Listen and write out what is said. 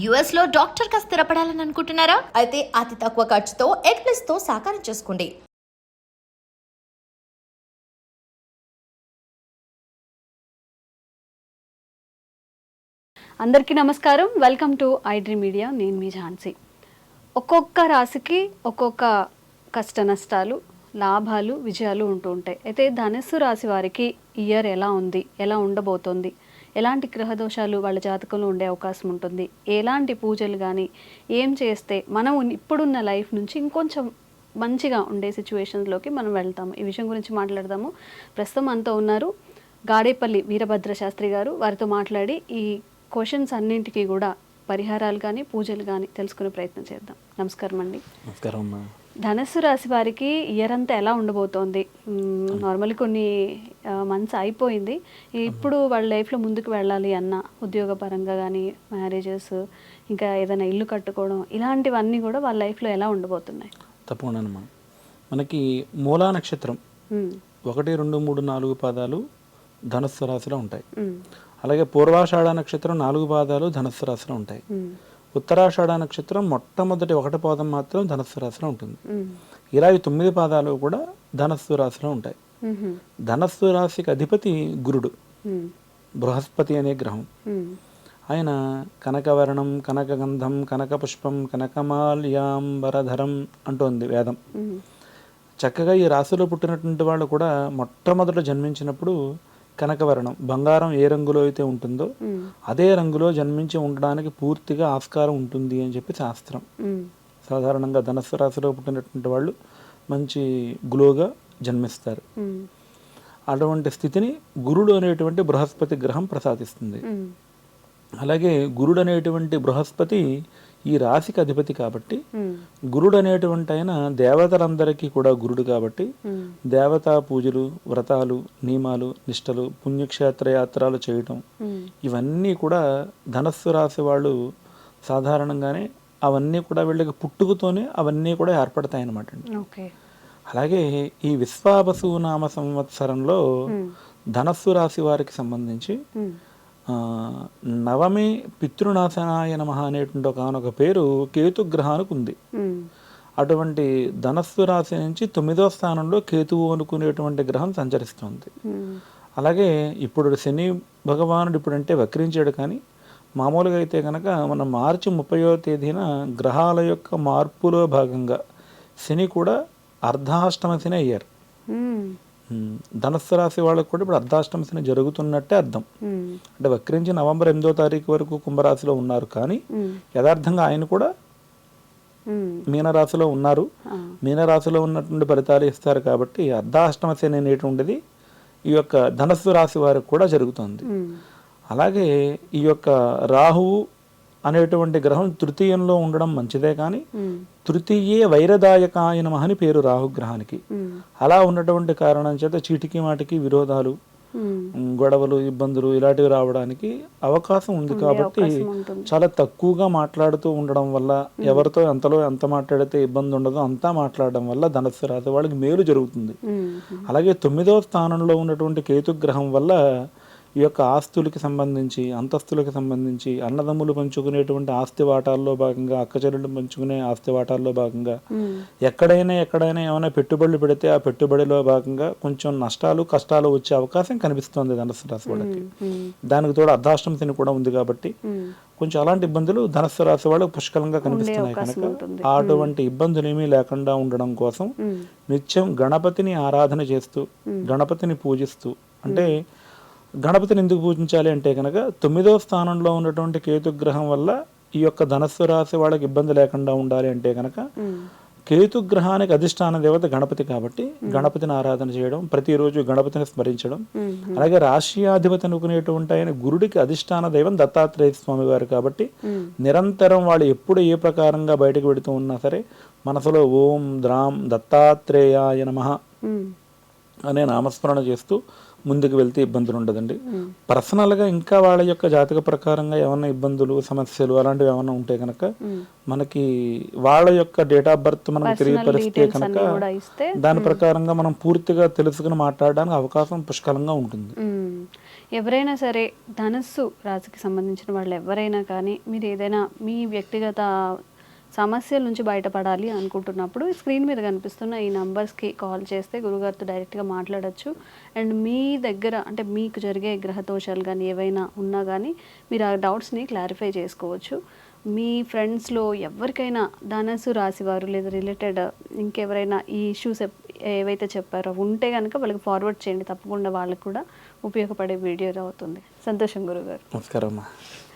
US లో doctor గా స్థిరపడాలని అనుకుంటున్నారా? అయితే అతి తక్కువ ఖర్చుతో ఎగ్ ప్లస్ తో సాకారం చేసుకోండి. అందరికీ నమస్కారం. Welcome to iDream media. నేను మీ ఝాన్సీ. ఒక్కొక్క రాశికి ఒక్కొక్క కష్ట నష్టాలు, లాభాలు, విజయాలు ఉంటూ ఉంటాయి. అయితే ధనుస్సు రాశి వారికి ఇయర్ ఎలా ఉంది, ఎలా ఉండబోతోంది, ఎలాంటి గ్రహదోషాలు వాళ్ళ జాతకంలో ఉండే అవకాశం ఉంటుంది, ఎలాంటి పూజలు కానీ ఏం చేస్తే మనం ఇప్పుడున్న లైఫ్ నుంచి ఇంకొంచెం మంచిగా ఉండే సిచ్యువేషన్స్లోకి మనం వెళ్తాము, ఈ విషయం గురించి మాట్లాడదాము. ప్రస్తుతం మనతో ఉన్నారు గాడేపల్లి వీరభద్ర శాస్త్రి గారు. వారితో మాట్లాడి ఈ క్వశ్చన్స్ అన్నింటికీ కూడా పరిహారాలు కానీ పూజలు కానీ తెలుసుకునే ప్రయత్నం చేద్దాం. నమస్కారం అండి. నమస్కారం. ధనుస్సు రాశి వారికి ఇయర్ అంతా ఎలా ఉండబోతోంది? నార్మల్లీ కొన్ని మంత్స్ అయిపోయింది. ఇప్పుడు వాళ్ళ లైఫ్లో ముందుకు వెళ్ళాలి అన్న ఉద్యోగపరంగా కానీ, మ్యారేజెస్, ఇంకా ఏదైనా ఇల్లు కట్టుకోవడం, ఇలాంటివన్నీ కూడా వాళ్ళ లైఫ్లో ఎలా ఉండబోతున్నాయి? తప్పకుండా మనకి మూలా నక్షత్రం 1, 2, 3, 4 పాదాలు ధనుస్సు రాశిలో ఉంటాయి. అలాగే పూర్వాషాఢ నక్షత్రం 4 పాదాలు ధనుస్సు రాశిలో ఉంటాయి. ఉత్తరాషాఢ నక్షత్రం మొట్టమొదటి 1 పాదం మాత్రం ధనుస్సు రాశిలో ఉంటుంది. ఇలా ఈ 9 పాదాలు కూడా ధనుస్సు రాశిలో ఉంటాయి. ధనుస్సు రాశికి అధిపతి గురుడు, బృహస్పతి అనే గ్రహం. ఆయన కనకవర్ణం, కనకగంధం, కనకపుష్పం, కనకమాల్యాంబరధరం అంటోంది వేదం. చక్కగా ఈ రాశిలో పుట్టినటువంటి వాళ్ళు కూడా మొట్టమొదట జన్మించినప్పుడు కనకవర్ణం, బంగారం ఏ రంగులో అయితే ఉంటుందో అదే రంగులో జన్మించి ఉండడానికి పూర్తిగా ఆస్కారం ఉంటుంది అని చెప్పి శాస్త్రం. సాధారణంగా ధనుస్సు రాశిలో పుట్టినటువంటి వాళ్ళు మంచి గ్లోగా జన్మిస్తారు. అటువంటి స్థితిని గురుడు అనేటువంటి బృహస్పతి గ్రహం ప్రసాదిస్తుంది. అలాగే గురుడు అనేటువంటి బృహస్పతి ఈ రాశికి అధిపతి కాబట్టి, గురుడు అనేటువంటి ఆయన దేవతలందరికీ కూడా గురుడు కాబట్టి దేవతా పూజలు, వ్రతాలు, నియమాలు, నిష్టలు, పుణ్యక్షేత్ర యాత్రలు చేయటం, ఇవన్నీ కూడా ధనస్సు రాశి వాళ్ళు సాధారణంగానే అవన్నీ కూడా వీళ్ళకి పుట్టుకతోనే అవన్నీ కూడా ఏర్పడతాయి అన్నమాట. అలాగే ఈ విశ్వావసు నామ సంవత్సరంలో ధనస్సు రాశి వారికి సంబంధించి నవమి పితృనాశనాయ నమః అనేటువంటి ఒకనొక పేరు కేతుగ్రహానికి ఉంది. అటువంటి ధనస్సు రాశి నుంచి 9వ స్థానంలో కేతువు అనుకునేటువంటి గ్రహం సంచరిస్తుంది. అలాగే ఇప్పుడు శని భగవానుడు ఇప్పుడంటే వక్రించాడు, కానీ మామూలుగా అయితే కనుక మన మార్చి 30వ తేదీన గ్రహాల యొక్క మార్పులో భాగంగా శని కూడా అర్ధాష్టమ శని అయ్యారు. ధనుస్సు రాశి వాళ్ళకు కూడా ఇప్పుడు అర్ధాష్టమ శని జరుగుతున్నట్టే అర్థం. అంటే వక్రించి నవంబర్ 8వ తారీఖు వరకు కుంభరాశిలో ఉన్నారు, కానీ యథార్థంగా ఆయన కూడా మీనరాశిలో ఉన్నారు. మీనరాశిలో ఉన్నటువంటి ఫలితాలు ఇస్తారు కాబట్టి అర్ధాష్టమ శని అనేటువంటిది ఈ యొక్క ధనుస్సు రాశి వారికి కూడా జరుగుతుంది. అలాగే ఈ యొక్క రాహువు అనేటువంటి గ్రహం తృతీయంలో ఉండడం మంచిదే, కానీ తృతీయే వైరదాయకాయ నమః అని పేరు రాహుగ్రహానికి. అలా ఉన్నటువంటి కారణం చేత చీటికి మాటికి విరోధాలు, గొడవలు, ఇబ్బందులు ఇలాంటివి రావడానికి అవకాశం ఉంది. కాబట్టి చాలా తక్కువగా మాట్లాడుతూ ఉండడం వల్ల, ఎవరితో ఎంత మాట్లాడితే ఇబ్బంది ఉండదో అంతా మాట్లాడడం వల్ల ధనుస్సు రాశి వాళ్ళకి మేలు జరుగుతుంది. అలాగే 9వ స్థానంలో ఉన్నటువంటి కేతుగ్రహం వల్ల ఈ యొక్క ఆస్తులకి సంబంధించి, అంతస్తులకు సంబంధించి, అన్నదమ్ములు పంచుకునేటువంటి ఆస్తి వాటాల్లో భాగంగా, అక్కచెల్లెళ్ళు పంచుకునే ఆస్తి వాటాల్లో భాగంగా ఎక్కడైనా ఏమైనా పెట్టుబడులు పెడితే ఆ పెట్టుబడిలో భాగంగా కొంచెం నష్టాలు, కష్టాలు వచ్చే అవకాశం కనిపిస్తుంది ధనుస్సు రాశి వాళ్ళకి. దానికి తోడు అర్ధాష్టమ శని కూడా ఉంది కాబట్టి కొంచెం అలాంటి ఇబ్బందులు ధనుస్సు రాశి వాళ్ళకి పుష్కలంగా కనిపిస్తున్నాయి. కనుక అటువంటి ఇబ్బందులు ఏమీ లేకుండా ఉండడం కోసం నిత్యం గణపతిని ఆరాధన చేస్తూ, గణపతిని పూజిస్తూ, అంటే గణపతిని ఎందుకు పూజించాలి అంటే కనుక 9వ స్థానంలో ఉన్నటువంటి కేతుగ్రహం వల్ల ఈ యొక్క ధనుస్సు రాశి వాళ్ళకి ఇబ్బంది లేకుండా ఉండాలి అంటే కనుక కేతుగ్రహానికి అధిష్టాన దేవత గణపతి కాబట్టి గణపతిని ఆరాధన చేయడం, ప్రతిరోజు గణపతిని స్మరించడం. అలాగే రాశియాధిపతి అనుకునేటువంటి ఆయన గురుడికి అధిష్టాన దైవం దత్తాత్రేయ స్వామి వారు కాబట్టి నిరంతరం వాళ్ళు ఎప్పుడు ఏ ప్రకారంగా బయటకు పెడుతూ ఉన్నా సరే మనసులో ఓం ద్రాం దత్తాత్రేయాయ నమః అనే నామస్మరణ చేస్తూ ముందుకు వెళ్తే ఇబ్బందులు ఉండదండి. పర్సనల్గా ఇంకా వాళ్ళ యొక్క జాతక ప్రకారంగా ఏమన్నా ఇబ్బందులు, సమస్యలు అలాంటివి ఏమన్నా ఉంటే కనుక మనకి వాళ్ళ యొక్క డేట్ ఆఫ్ బర్త్ మనకు తెలియపరిస్తే కనుక దాని ప్రకారంగా మనం పూర్తిగా తెలుసుకుని మాట్లాడడానికి అవకాశం పుష్కలంగా ఉంటుంది. ఎవరైనా సరే ధనస్సు రాశికి సంబంధించిన వాళ్ళు ఎవరైనా కానీ మీరు ఏదైనా మీ వ్యక్తిగత సమస్యల నుంచి బయటపడాలి అనుకుంటున్నప్పుడు స్క్రీన్ మీద కనిపిస్తున్న ఈ నంబర్స్కి కాల్ చేస్తే గురుగారితో డైరెక్ట్గా మాట్లాడచ్చు. అండ్ మీ దగ్గర అంటే మీకు జరిగే గ్రహదోషాలు కానీ ఏవైనా ఉన్నా కానీ మీరు ఆ డౌట్స్ని క్లారిఫై చేసుకోవచ్చు. మీ ఫ్రెండ్స్లో ఎవరికైనా ధనస్సు రాశి వారు లేదా రిలేటెడ్ ఇంకెవరైనా ఈ ఇష్యూస్ ఏవైతే చెప్పారో ఉంటే కనుక వాళ్ళకి ఫార్వర్డ్ చేయండి. తప్పకుండా వాళ్ళకు కూడా ఉపయోగపడే వీడియో అవుతుంది. సంతోషం గురుగారు. నమస్కారం అమ్మా.